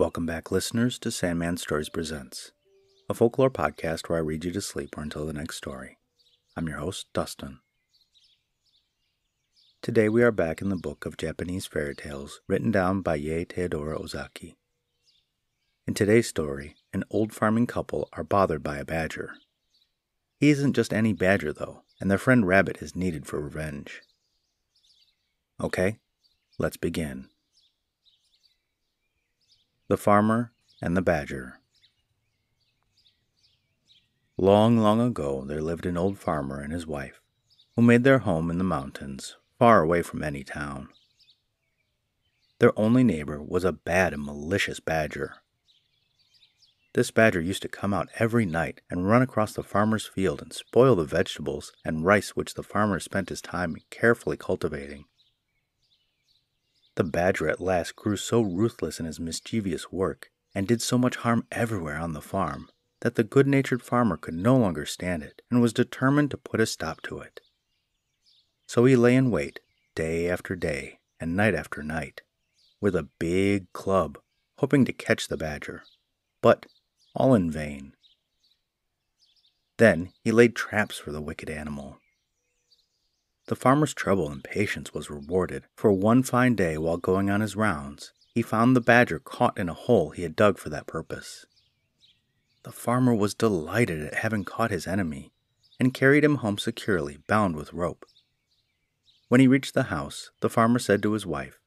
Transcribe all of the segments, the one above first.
Welcome back, listeners, to Sandman Stories Presents, a folklore podcast where I read you to sleep or until the next story. I'm your host, Dustin. Today we are back in the book of Japanese fairy tales written down by Yei Theodora Ozaki. In today's story, an old farming couple are bothered by a badger. He isn't just any badger, though, and their friend Rabbit is needed for revenge. Okay, let's begin. The Farmer and the Badger. Long, long ago, there lived an old farmer and his wife, who made their home in the mountains, far away from any town. Their only neighbor was a bad and malicious badger. This badger used to come out every night and run across the farmer's field and spoil the vegetables and rice which the farmer spent his time carefully cultivating. The badger at last grew so ruthless in his mischievous work, and did so much harm everywhere on the farm, that the good-natured farmer could no longer stand it, and was determined to put a stop to it. So he lay in wait, day after day, and night after night, with a big club, hoping to catch the badger, but all in vain. Then he laid traps for the wicked animal. The farmer's trouble and patience was rewarded, for one fine day while going on his rounds, he found the badger caught in a hole he had dug for that purpose. The farmer was delighted at having caught his enemy, and carried him home securely, bound with rope. When he reached the house, the farmer said to his wife,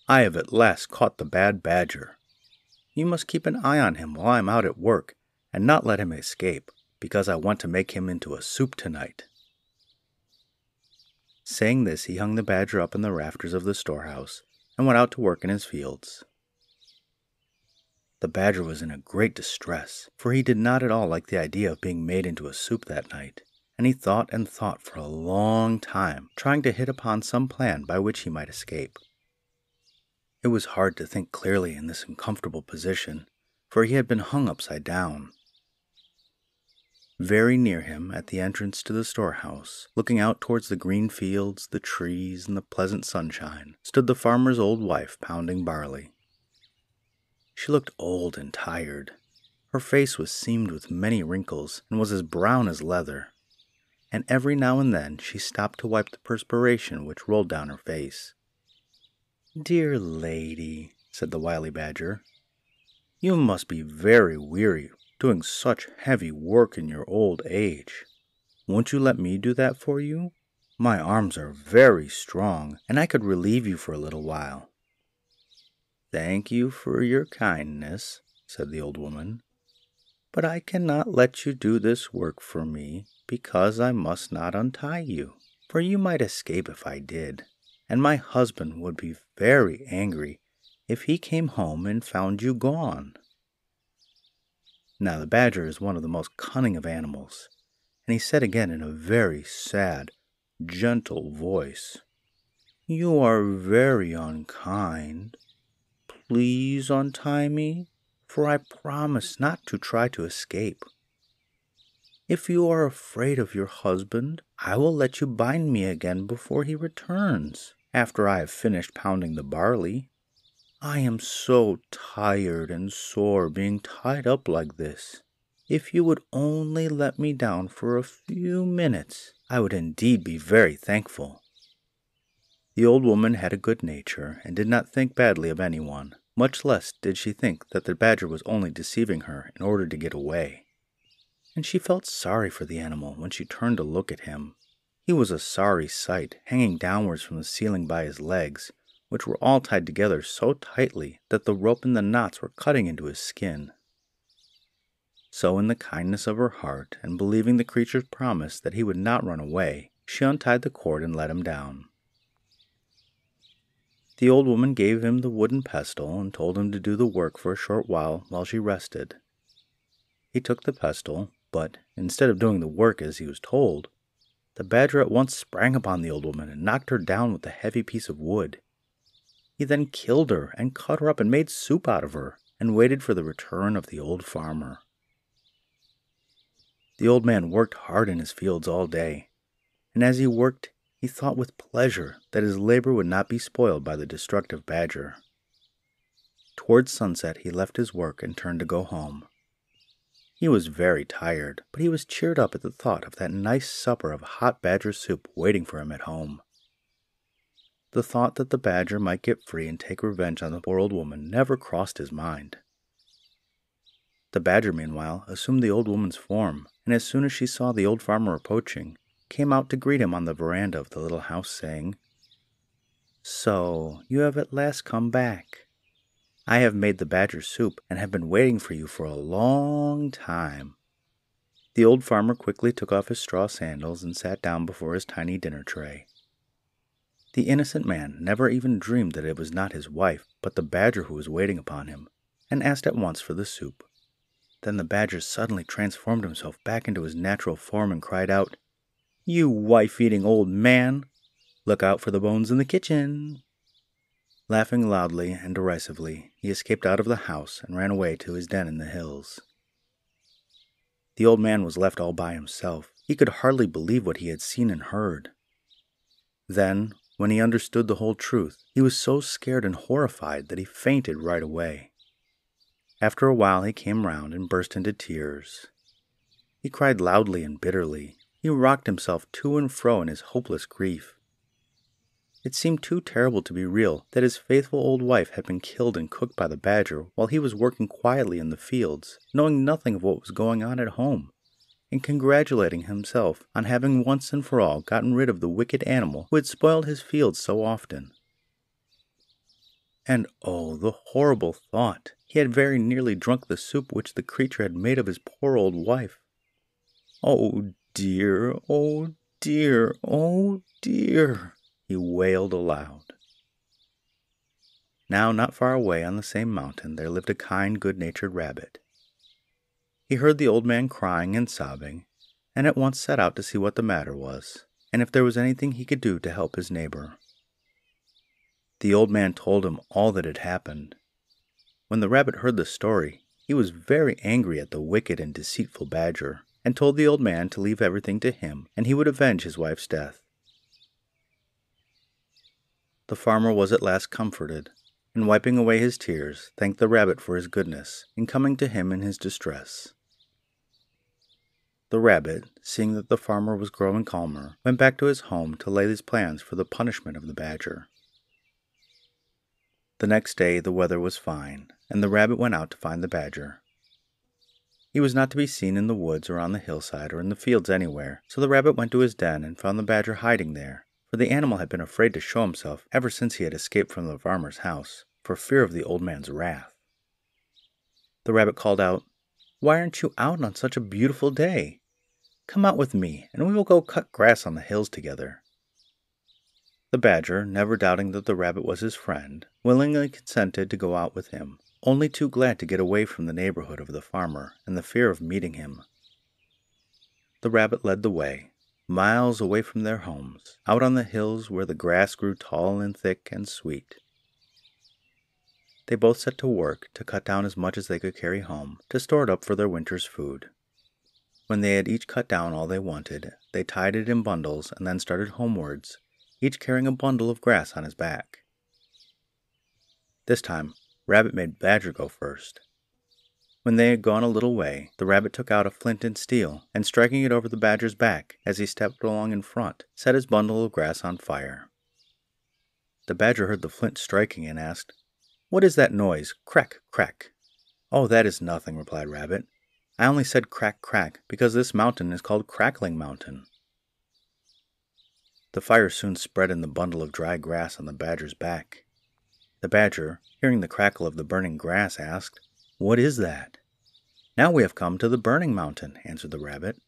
"I have at last caught the bad badger. You must keep an eye on him while I am out at work, and not let him escape, because I want to make him into a soup tonight." Saying this, he hung the badger up in the rafters of the storehouse, and went out to work in his fields. The badger was in a great distress, for he did not at all like the idea of being made into a soup that night, and he thought and thought for a long time, trying to hit upon some plan by which he might escape. It was hard to think clearly in this uncomfortable position, for he had been hung upside down. Very near him, at the entrance to the storehouse, looking out towards the green fields, the trees, and the pleasant sunshine, stood the farmer's old wife pounding barley. She looked old and tired. Her face was seamed with many wrinkles, and was as brown as leather, and every now and then she stopped to wipe the perspiration which rolled down her face. "Dear lady," said the wily badger, "you must be very weary, doing such heavy work in your old age. Won't you let me do that for you? My arms are very strong, and I could relieve you for a little while." "Thank you for your kindness," said the old woman, "but I cannot let you do this work for me, because I must not untie you, for you might escape if I did, and my husband would be very angry if he came home and found you gone." Now the badger is one of the most cunning of animals, and he said again in a very sad, gentle voice, "You are very unkind. Please untie me, for I promise not to try to escape. If you are afraid of your husband, I will let you bind me again before he returns, after I have finished pounding the barley. I am so tired and sore being tied up like this. If you would only let me down for a few minutes, I would indeed be very thankful." The old woman had a good nature, and did not think badly of anyone, much less did she think that the badger was only deceiving her in order to get away. And she felt sorry for the animal when she turned to look at him. He was a sorry sight, hanging downwards from the ceiling by his legs, which were all tied together so tightly that the rope and the knots were cutting into his skin. So in the kindness of her heart, and believing the creature's promise that he would not run away, she untied the cord and let him down. The old woman gave him the wooden pestle, and told him to do the work for a short while she rested. He took the pestle, but instead of doing the work as he was told, the badger at once sprang upon the old woman and knocked her down with a heavy piece of wood. He then killed her and cut her up and made soup out of her, and waited for the return of the old farmer. The old man worked hard in his fields all day, and as he worked, he thought with pleasure that his labor would not be spoiled by the destructive badger. Towards sunset he left his work and turned to go home. He was very tired, but he was cheered up at the thought of that nice supper of hot badger soup waiting for him at home. The thought that the badger might get free and take revenge on the poor old woman never crossed his mind. The badger, meanwhile, assumed the old woman's form, and as soon as she saw the old farmer approaching, came out to greet him on the veranda of the little house, saying, "So, you have at last come back. I have made the badger soup and have been waiting for you for a long time." The old farmer quickly took off his straw sandals and sat down before his tiny dinner tray. The innocent man never even dreamed that it was not his wife, but the badger who was waiting upon him, and asked at once for the soup. Then the badger suddenly transformed himself back into his natural form and cried out, "You wife-eating old man! Look out for the bones in the kitchen!" Laughing loudly and derisively, he escaped out of the house and ran away to his den in the hills. The old man was left all by himself. He could hardly believe what he had seen and heard. Then, when he understood the whole truth, he was so scared and horrified that he fainted right away. After a while he came round and burst into tears. He cried loudly and bitterly. He rocked himself to and fro in his hopeless grief. It seemed too terrible to be real that his faithful old wife had been killed and cooked by the badger while he was working quietly in the fields, knowing nothing of what was going on at home, and congratulating himself on having once and for all gotten rid of the wicked animal who had spoiled his fields so often. And oh, the horrible thought! He had very nearly drunk the soup which the creature had made of his poor old wife. "Oh dear, oh dear, oh dear!" he wailed aloud. Now, not far away on the same mountain, there lived a kind, good-natured rabbit. He heard the old man crying and sobbing, and at once set out to see what the matter was, and if there was anything he could do to help his neighbor. The old man told him all that had happened. When the rabbit heard the story, he was very angry at the wicked and deceitful badger, and told the old man to leave everything to him, and he would avenge his wife's death. The farmer was at last comforted, and wiping away his tears, thanked the rabbit for his goodness in coming to him in his distress. The rabbit, seeing that the farmer was growing calmer, went back to his home to lay his plans for the punishment of the badger. The next day the weather was fine, and the rabbit went out to find the badger. He was not to be seen in the woods or on the hillside or in the fields anywhere, so the rabbit went to his den and found the badger hiding there, for the animal had been afraid to show himself ever since he had escaped from the farmer's house, for fear of the old man's wrath. The rabbit called out, "Why aren't you out on such a beautiful day? Come out with me, and we will go cut grass on the hills together." The badger, never doubting that the rabbit was his friend, willingly consented to go out with him, only too glad to get away from the neighborhood of the farmer and the fear of meeting him. The rabbit led the way, miles away from their homes, out on the hills where the grass grew tall and thick and sweet. They both set to work to cut down as much as they could carry home, to store it up for their winter's food. When they had each cut down all they wanted, they tied it in bundles and then started homewards, each carrying a bundle of grass on his back. This time, Rabbit made Badger go first. When they had gone a little way, the rabbit took out a flint and steel, and striking it over the badger's back as he stepped along in front, set his bundle of grass on fire. The badger heard the flint striking and asked, "What is that noise? Crack, crack." "Oh, that is nothing," replied Rabbit. "I only said crack, crack, because this mountain is called Crackling Mountain." The fire soon spread in the bundle of dry grass on the badger's back. The badger, hearing the crackle of the burning grass, asked, "What is that?" "Now we have come to the burning mountain," answered the rabbit.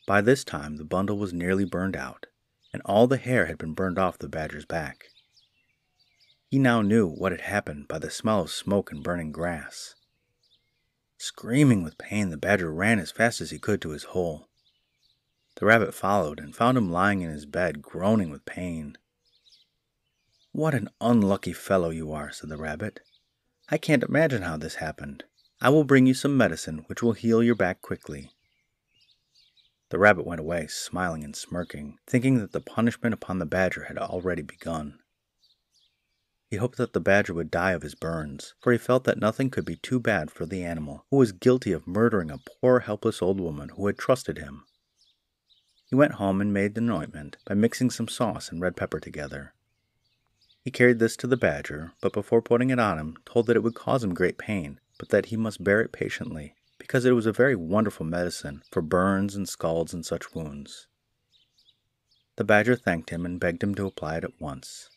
By this time the bundle was nearly burned out, and all the hair had been burned off the badger's back. He now knew what had happened by the smell of smoke and burning grass. Screaming with pain, the badger ran as fast as he could to his hole. The rabbit followed and found him lying in his bed, groaning with pain. "What an unlucky fellow you are," said the rabbit. "I can't imagine how this happened. I will bring you some medicine which will heal your back quickly." The rabbit went away, smiling and smirking, thinking that the punishment upon the badger had already begun. He hoped that the badger would die of his burns, for he felt that nothing could be too bad for the animal, who was guilty of murdering a poor helpless old woman who had trusted him. He went home and made an ointment by mixing some sauce and red pepper together. He carried this to the badger, but before putting it on him, told that it would cause him great pain, but that he must bear it patiently, because it was a very wonderful medicine for burns and scalds and such wounds. The badger thanked him and begged him to apply it at once.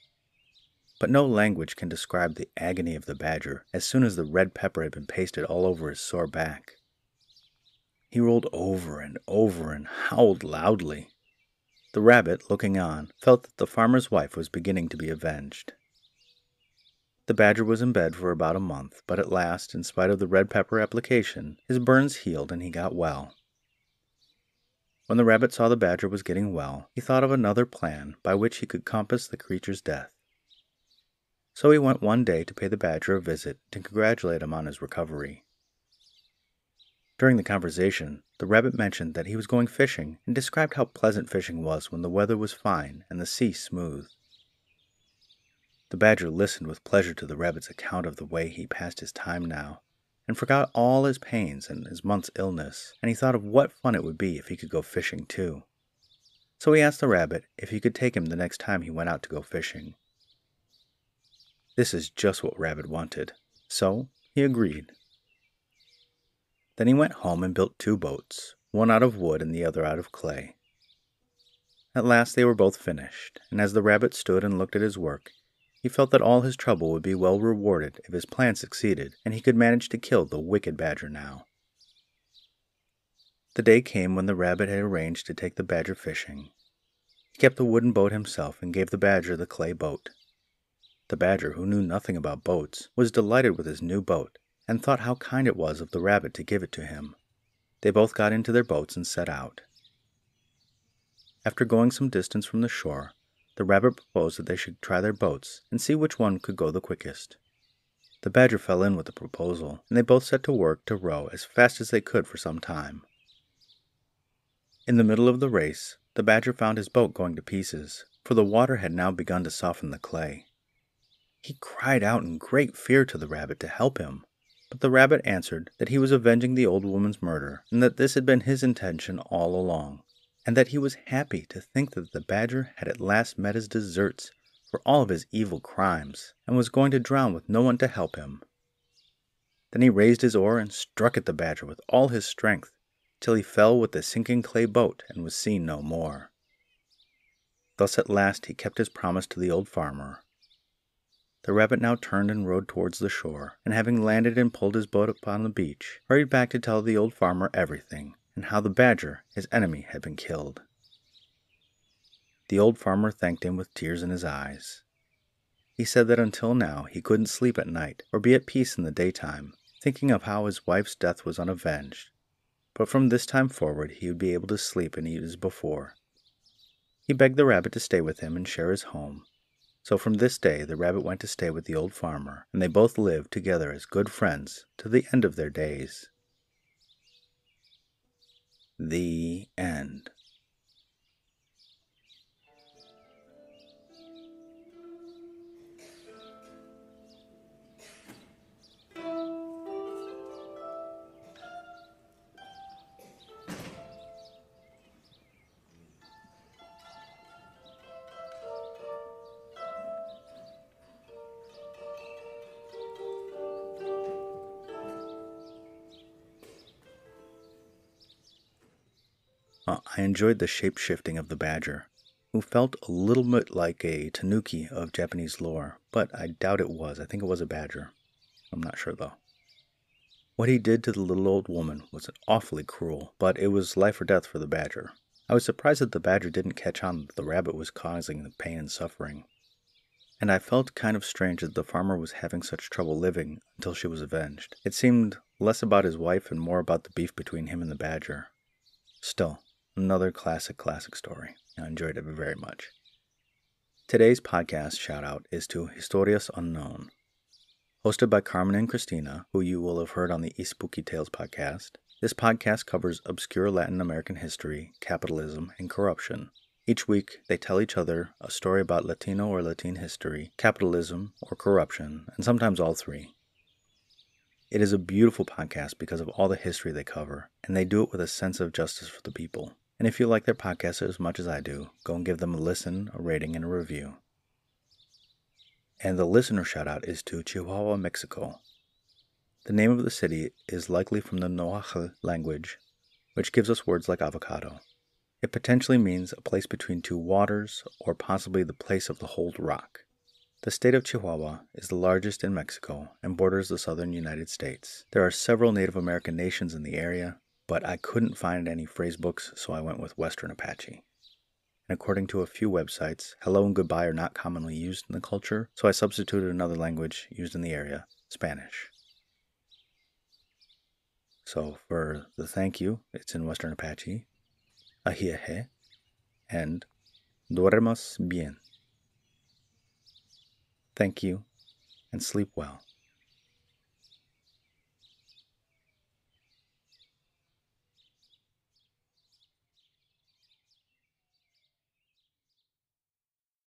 But no language can describe the agony of the badger as soon as the red pepper had been pasted all over his sore back. He rolled over and over and howled loudly. The rabbit, looking on, felt that the farmer's wife was beginning to be avenged. The badger was in bed for about a month, but at last, in spite of the red pepper application, his burns healed and he got well. When the rabbit saw the badger was getting well, he thought of another plan by which he could compass the creature's death. So he went one day to pay the badger a visit to congratulate him on his recovery. During the conversation, the rabbit mentioned that he was going fishing and described how pleasant fishing was when the weather was fine and the sea smooth. The badger listened with pleasure to the rabbit's account of the way he passed his time now, and forgot all his pains and his month's illness, and he thought of what fun it would be if he could go fishing too. So he asked the rabbit if he could take him the next time he went out to go fishing. This is just what Rabbit wanted, so he agreed. Then he went home and built 2 boats, one out of wood and the other out of clay. At last they were both finished, and as the rabbit stood and looked at his work, he felt that all his trouble would be well rewarded if his plan succeeded, and he could manage to kill the wicked badger now. The day came when the rabbit had arranged to take the badger fishing. He kept the wooden boat himself and gave the badger the clay boat. The badger, who knew nothing about boats, was delighted with his new boat, and thought how kind it was of the rabbit to give it to him. They both got into their boats and set out. After going some distance from the shore, the rabbit proposed that they should try their boats and see which one could go the quickest. The badger fell in with the proposal, and they both set to work to row as fast as they could for some time. In the middle of the race, the badger found his boat going to pieces, for the water had now begun to soften the clay. He cried out in great fear to the rabbit to help him, but the rabbit answered that he was avenging the old woman's murder, and that this had been his intention all along, and that he was happy to think that the badger had at last met his deserts for all of his evil crimes, and was going to drown with no one to help him. Then he raised his oar and struck at the badger with all his strength, till he fell with the sinking clay boat and was seen no more. Thus at last he kept his promise to the old farmer. The rabbit now turned and rowed towards the shore, and having landed and pulled his boat upon the beach, hurried back to tell the old farmer everything, and how the badger, his enemy, had been killed. The old farmer thanked him with tears in his eyes. He said that until now he couldn't sleep at night or be at peace in the daytime, thinking of how his wife's death was unavenged, but from this time forward he would be able to sleep and eat as before. He begged the rabbit to stay with him and share his home. So from this day the rabbit went to stay with the old farmer, and they both lived together as good friends to the end of their days. The end. I enjoyed the shape-shifting of the badger, who felt a little bit like a tanuki of Japanese lore, but I doubt it was. I think it was a badger. I'm not sure, though. What he did to the little old woman was awfully cruel, but it was life or death for the badger. I was surprised that the badger didn't catch on that the rabbit was causing the pain and suffering. And I felt kind of strange that the farmer was having such trouble living until she was avenged. It seemed less about his wife and more about the beef between him and the badger. Still, another classic story. I enjoyed it very much. Today's podcast shout-out is to Historias Unknown. Hosted by Carmen and Christina, who you will have heard on the Spooky Tales podcast, this podcast covers obscure Latin American history, capitalism, and corruption. Each week, they tell each other a story about Latino or Latin history, capitalism, or corruption, and sometimes all three. It is a beautiful podcast because of all the history they cover, and they do it with a sense of justice for the people. And if you like their podcast as much as I do, go and give them a listen, a rating, and a review. And the listener shoutout is to Chihuahua, Mexico. The name of the city is likely from the Nahuatl language, which gives us words like avocado. It potentially means a place between two waters, or possibly the place of the whole rock. The state of Chihuahua is the largest in Mexico and borders the southern United States. There are several Native American nations in the area, but I couldn't find any phrase books, so I went with Western Apache. And according to a few websites, hello and goodbye are not commonly used in the culture, so I substituted another language used in the area, Spanish. So for the thank you, it's in Western Apache, Ahiehe, and Duermas bien. Thank you, and sleep well.